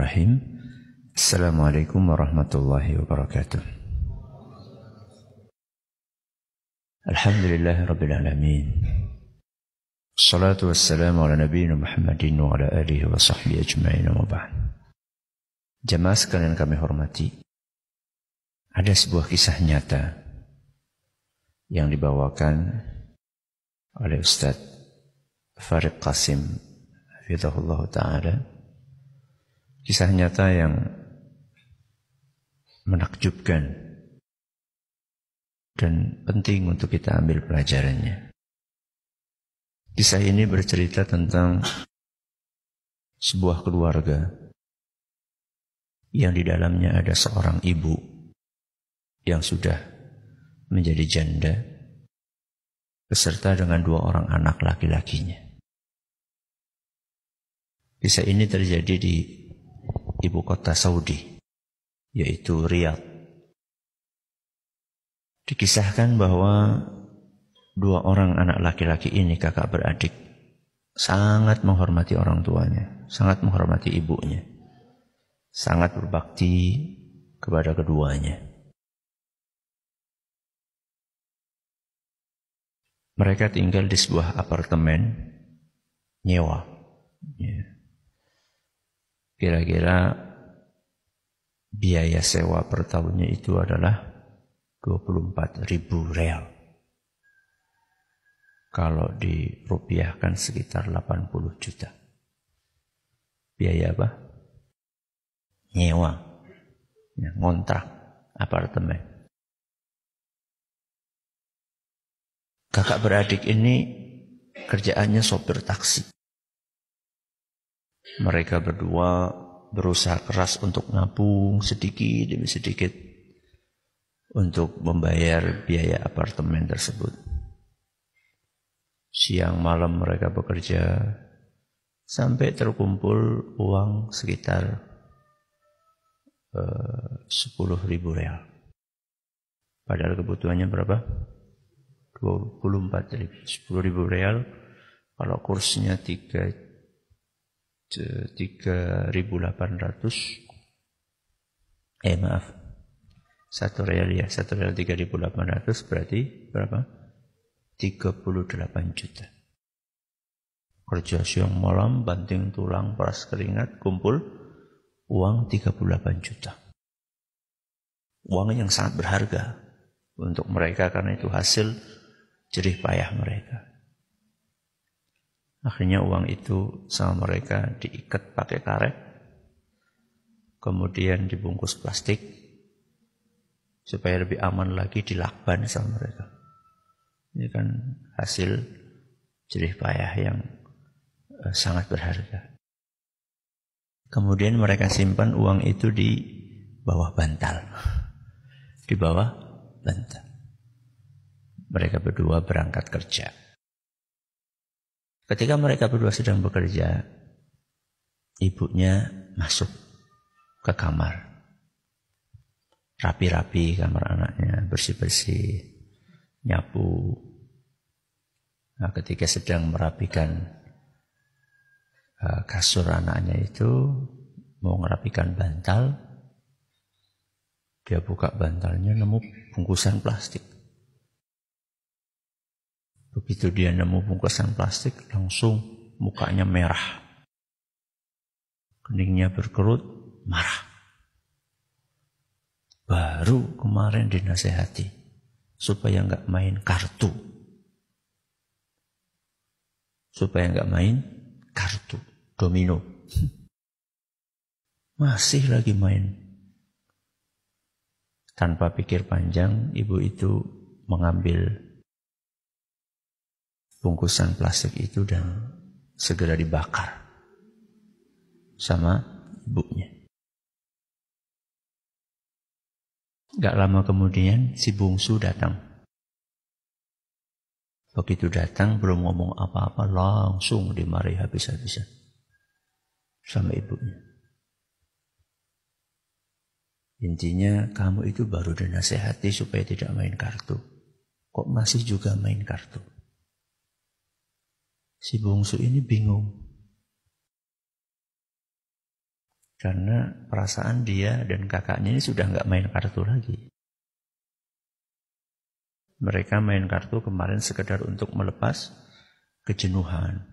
Bismillahirrahmanirrahim. Assalamualaikum warahmatullahi wabarakatuh. Alhamdulillahirabbil alamin. Wassalatu wassalamu ala nabiyyina Muhammadin wa ala alihi wa sahbihi ajma'in wa ba'd. Jamaah sekalian kami hormati, ada sebuah kisah nyata yang dibawakan oleh Ustaz Farid Qasim hafizahullah ta'ala. Kisah nyata yang menakjubkan dan penting untuk kita ambil pelajarannya. Kisah ini bercerita tentang sebuah keluarga yang di dalamnya ada seorang ibu yang sudah menjadi janda beserta dengan 2 orang anak laki-lakinya. Kisah ini terjadi di ibu kota Saudi, yaitu Riyadh. Dikisahkan bahwa 2 orang anak laki-laki ini, kakak beradik, sangat menghormati orang tuanya, sangat menghormati ibunya, sangat berbakti kepada keduanya. Mereka tinggal di sebuah apartemen nyewa. Kira-kira biaya sewa per tahunnya itu adalah 24.000 real. Kalau dirupiahkan sekitar 80 juta. Biaya apa? Nyewa. Ngontrak apartemen. Kakak beradik ini kerjaannya sopir taksi. Mereka berdua berusaha keras untuk nabung sedikit demi sedikit untuk membayar biaya apartemen tersebut. Siang malam mereka bekerja sampai terkumpul uang sekitar 10.000 real. Padahal kebutuhannya berapa? 24.000. 10.000 real kalau kursnya 3.800, 1 real ya, 1 real 3.800 berarti berapa? 38 juta. Kerja siang malam, banting tulang, peras keringat, kumpul uang 38 juta. Uang yang sangat berharga untuk mereka karena itu hasil jerih payah mereka. Akhirnya uang itu sama mereka diikat pakai karet, kemudian dibungkus plastik, supaya lebih aman lagi dilakban sama mereka. Ini kan hasil jerih payah yang sangat berharga. Kemudian mereka simpan uang itu di bawah bantal. Di bawah bantal. Mereka berdua berangkat kerja. Ketika mereka berdua sedang bekerja, ibunya masuk ke kamar. Rapi-rapi kamar anaknya, bersih-bersih, nyapu. Nah, ketika sedang merapikan kasur anaknya itu, mau merapikan bantal, dia buka bantalnya nemu bungkusan plastik. Begitu dia nemu bungkusan plastik, langsung mukanya merah. Keningnya berkerut, marah. Baru kemarin dinasehati supaya enggak main kartu. Supaya enggak main kartu, domino. Masih lagi main. Tanpa pikir panjang, ibu itu mengambil bungkusan plastik itu dan segera dibakar sama ibunya. Gak lama kemudian si bungsu datang. Begitu datang belum ngomong apa-apa langsung dimarahi habis-habisan sama ibunya. Intinya kamu itu baru dinasehati supaya tidak main kartu. Kok masih juga main kartu? Si bungsu ini bingung. Karena perasaan dia dan kakaknya ini sudah nggak main kartu lagi. Mereka main kartu kemarin sekedar untuk melepas kejenuhan.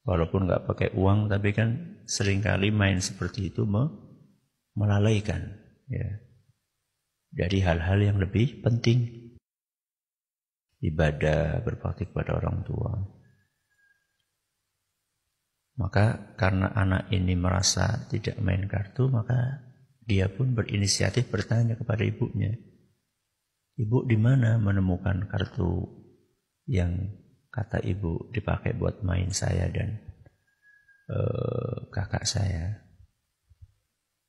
Walaupun nggak pakai uang, tapi kan seringkali main seperti itu melalaikan ya, dari hal-hal yang lebih penting. Ibadah, berbakti kepada orang tua. Maka karena anak ini merasa tidak main kartu, maka dia pun berinisiatif bertanya kepada ibunya, "Ibu, di mana menemukan kartu yang kata ibu dipakai buat main saya dan kakak saya?"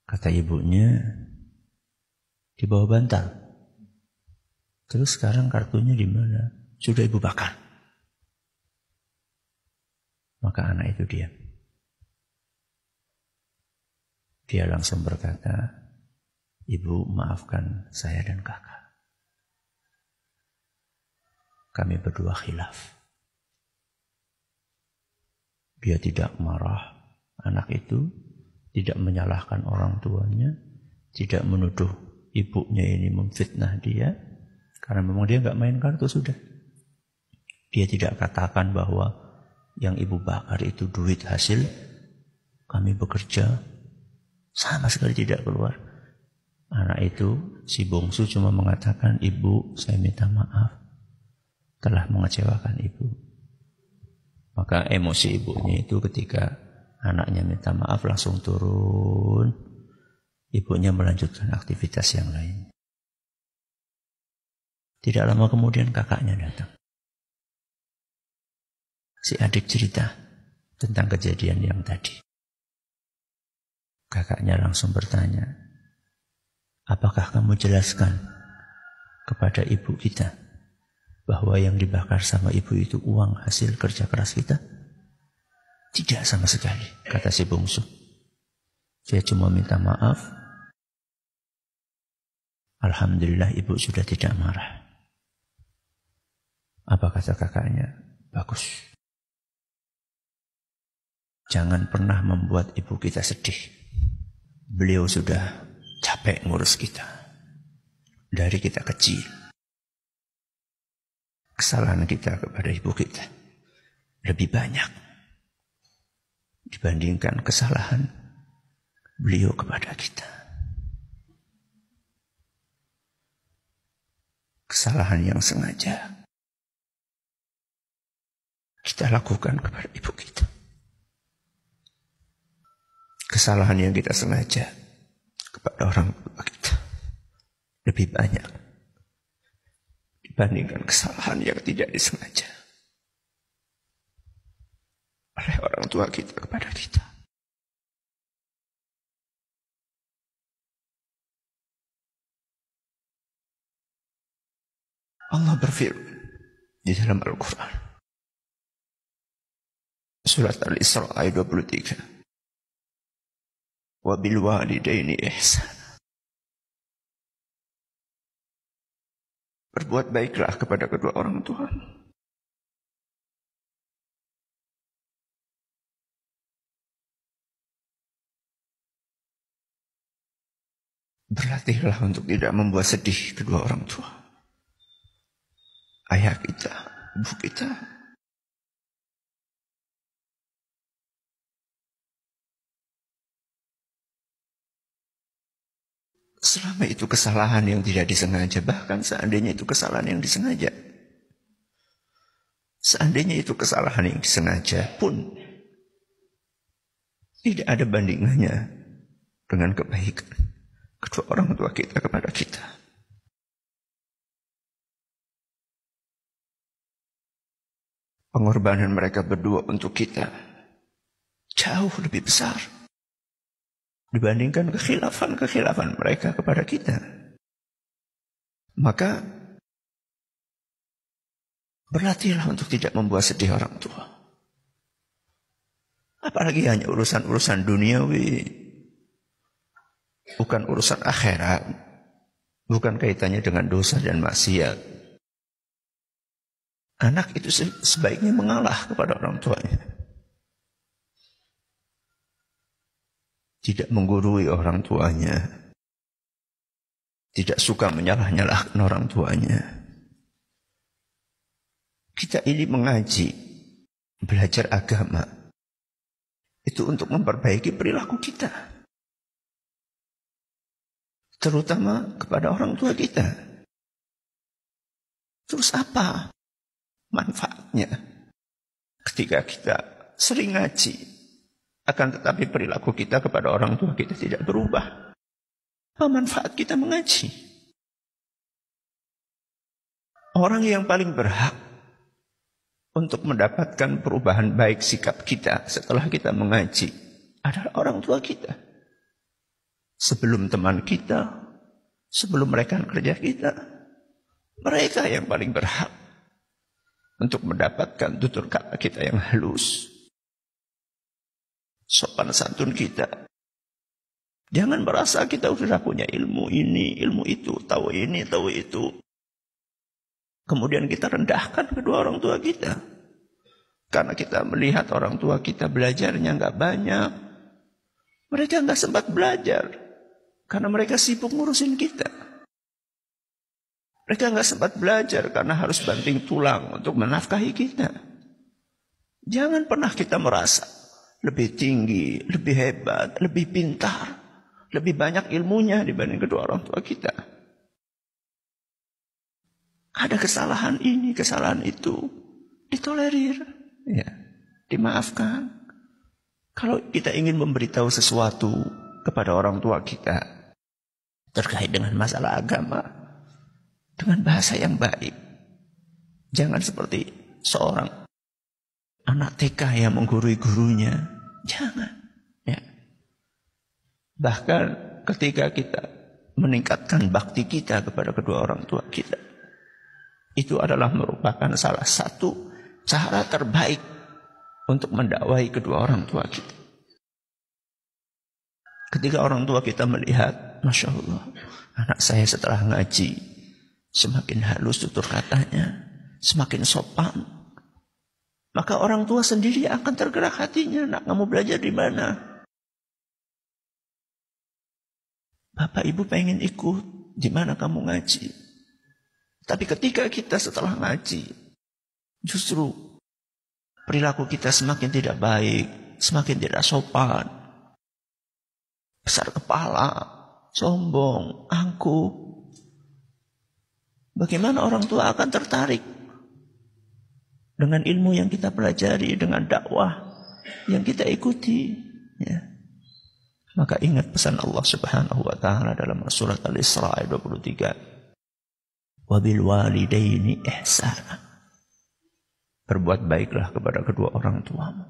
Kata ibunya, "Di bawah bantal." "Terus sekarang kartunya di mana?" "Sudah ibu bakar." Maka anak itu diam. Dia langsung berkata, "Ibu, maafkan saya dan kakak. Kami berdua khilaf." Dia tidak marah. Anak itu tidak menyalahkan orang tuanya, tidak menuduh ibunya ini memfitnah dia, karena memang dia nggak main kartu sudah. Dia tidak katakan bahwa yang ibu bakar itu duit hasil kami bekerja, sama sekali tidak keluar. Anak itu, si bungsu, cuma mengatakan, "Ibu, saya minta maaf telah mengecewakan ibu." Maka emosi ibunya itu ketika anaknya minta maaf langsung turun. Ibunya melanjutkan aktivitas yang lain. Tidak lama kemudian kakaknya datang. Si adik cerita tentang kejadian yang tadi. Kakaknya langsung bertanya, "Apakah kamu jelaskan kepada ibu kita bahwa yang dibakar sama ibu itu uang hasil kerja keras kita?" "Tidak sama sekali," kata si bungsu. "Saya cuma minta maaf. Alhamdulillah ibu sudah tidak marah." Apa kata kakaknya? "Bagus. Jangan pernah membuat ibu kita sedih. Beliau sudah capek ngurus kita. Dari kita kecil. Kesalahan kita kepada ibu kita lebih banyak dibandingkan kesalahan beliau kepada kita. Kesalahan yang sengaja kita lakukan kepada ibu kita. Kesalahan yang kita sengaja kepada orang tua kita lebih banyak dibandingkan kesalahan yang tidak disengaja oleh orang tua kita kepada kita. Allah berfirman di dalam Al-Quran, surat Al-Isra ayat 23. "Wa bil walidaini ihsan." Berbuat baiklah kepada kedua orang tua. Berlatihlah untuk tidak membuat sedih kedua orang tua. Ayah kita, ibu kita. Selama itu kesalahan yang tidak disengaja, bahkan seandainya itu kesalahan yang disengaja. Seandainya itu kesalahan yang disengaja pun, tidak ada bandingannya dengan kebaikan kedua orang tua kita kepada kita. Pengorbanan mereka berdua untuk kita jauh lebih besar dibandingkan kekhilafan mereka kepada kita. Maka berlatihlah untuk tidak membuat sedih orang tua. Apalagi hanya urusan-urusan duniawi, bukan urusan akhirat, bukan kaitannya dengan dosa dan maksiat. Anak itu sebaiknya mengalah kepada orang tuanya. tidak menggurui orang tuanya, tidak suka menyalah-nyalahkan orang tuanya. Kita ini mengaji, belajar agama, itu untuk memperbaiki perilaku kita, terutama kepada orang tua kita. Terus apa manfaatnya ketika kita sering ngaji, akan tetapi perilaku kita kepada orang tua kita tidak berubah? Apa manfaat kita mengaji? Orang yang paling berhak untuk mendapatkan perubahan baik sikap kita setelah kita mengaji adalah orang tua kita. Sebelum teman kita, sebelum rekan kerja kita, mereka yang paling berhak untuk mendapatkan tutur kata kita yang halus, sopan santun kita. Jangan merasa kita sudah punya ilmu ini, ilmu itu, tahu ini, tahu itu. Kemudian kita rendahkan kedua orang tua kita. Karena kita melihat orang tua kita belajarnya nggak banyak. Mereka nggak sempat belajar. Karena mereka sibuk ngurusin kita. Mereka nggak sempat belajar karena harus banting tulang untuk menafkahi kita. Jangan pernah kita merasa lebih tinggi, lebih hebat, lebih pintar, lebih banyak ilmunya dibanding kedua orang tua kita. Ada kesalahan ini, kesalahan itu, ditolerir, ya, dimaafkan. Kalau kita ingin memberitahu sesuatu kepada orang tua kita terkait dengan masalah agama, dengan bahasa yang baik. Jangan seperti seorang anak TK yang menggurui gurunya. Jangan. Ya. Bahkan ketika kita meningkatkan bakti kita kepada kedua orang tua kita, itu adalah merupakan salah satu cara terbaik untuk mendakwahi kedua orang tua kita. Ketika orang tua kita melihat, Masya Allah, anak saya setelah ngaji semakin halus tutur katanya, semakin sopan, maka orang tua sendiri akan tergerak hatinya. Nak, kamu belajar di mana? Bapak ibu pengen ikut, di mana kamu ngaji? Tapi ketika kita setelah ngaji, justru perilaku kita semakin tidak baik, semakin tidak sopan, besar kepala, sombong, angkuh. Bagaimana orang tua akan tertarik dengan ilmu yang kita pelajari, dengan dakwah yang kita ikuti? Ya. Maka ingat pesan Allah Subhanahu wa Ta'ala dalam surat Al-Isra ayat 23. Wabil walidaini ihsana. Berbuat baiklah kepada kedua orang tuamu.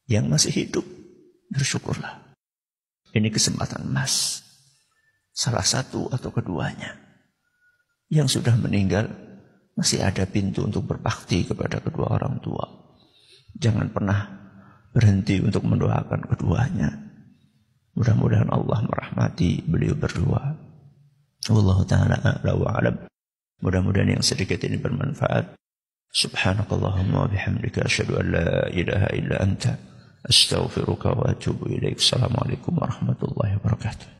Yang masih hidup, bersyukurlah. Ini kesempatan emas. Salah satu atau keduanya. Yang sudah meninggal, masih ada pintu untuk berbakti kepada kedua orang tua. Jangan pernah berhenti untuk mendoakan keduanya. Mudah-mudahan Allah merahmati beliau berdua. Wallahu ta'ala a'la wa a'lam. Mudah-mudahan yang sedikit ini bermanfaat. Subhanakallahumma wa bihamdika asyhadu an la ilaha illa anta astaghfiruka wa atubu ilaik. Assalamualaikum warahmatullahi wabarakatuh.